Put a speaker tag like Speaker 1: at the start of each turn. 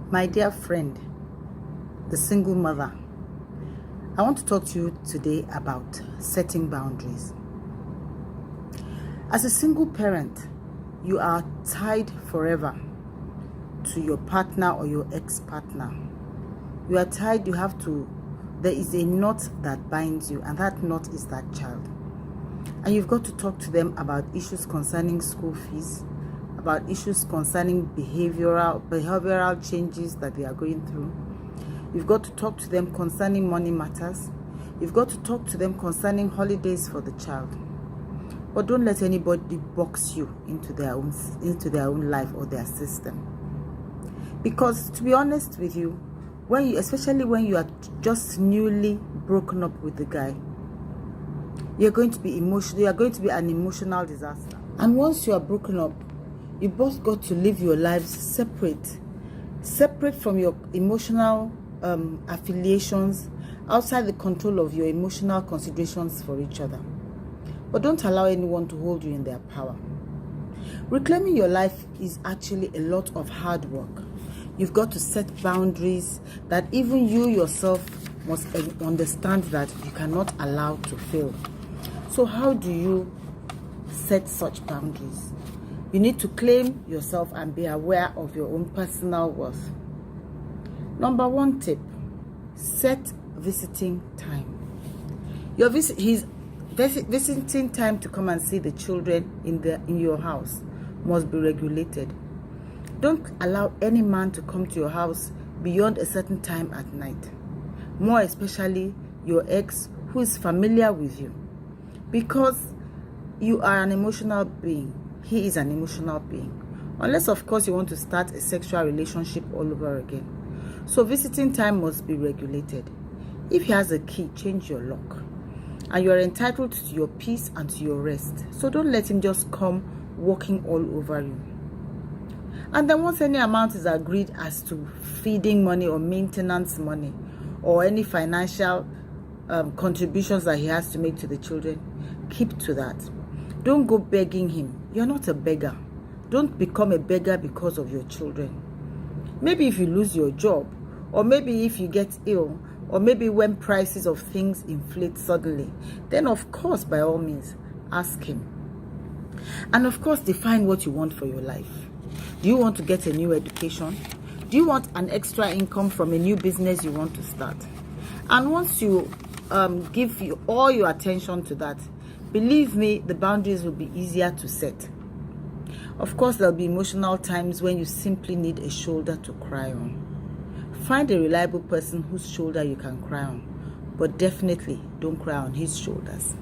Speaker 1: My dear friend, the single mother, I want to talk to you today about setting boundaries. As a single parent, you are tied forever to your partner or your ex-partner. You are tied, there is a knot that binds you, and that knot is that child. And you've got to talk to them about issues concerning school fees, about issues concerning behavioral changes that they are going through. You've got to talk to them concerning money matters. You've got to talk to them concerning holidays for the child. But don't let anybody box you into their own life or their system. Because to be honest with you, especially when you are just newly broken up with the guy, you're going to be emotional. You are going to be an emotional disaster. And once you are broken up, you both got to live your lives separate from your emotional affiliations, outside the control of your emotional considerations for each other. But don't allow anyone to hold you in their power. Reclaiming your life is actually a lot of hard work. You've got to set boundaries that even you yourself must understand that you cannot allow to fail. So how do you set such boundaries? You need to claim yourself and be aware of your own personal worth. Number one tip, set visiting time. His visiting time to come and see the children in your house must be regulated. Don't allow any man to come to your house beyond a certain time at night. More especially your ex who is familiar with you. Because you are an emotional being. He is an emotional being. Unless, of course, you want to start a sexual relationship all over again. So visiting time must be regulated. If he has a key, change your lock. And you are entitled to your peace and to your rest. So don't let him just come walking all over you. And then once any amount is agreed as to feeding money or maintenance money or any financial contributions that he has to make to the children, keep to that. Don't go begging him. You're not a beggar. Don't become a beggar because of your children. Maybe if you lose your job, or maybe if you get ill, or maybe when prices of things inflate suddenly, then of course, by all means, ask him. And of course, define what you want for your life. Do you want to get a new education? Do you want an extra income from a new business you want to start? And once you give all your attention to that, believe me, the boundaries will be easier to set. Of course, there'll be emotional times when you simply need a shoulder to cry on. Find a reliable person whose shoulder you can cry on, but definitely don't cry on his shoulders.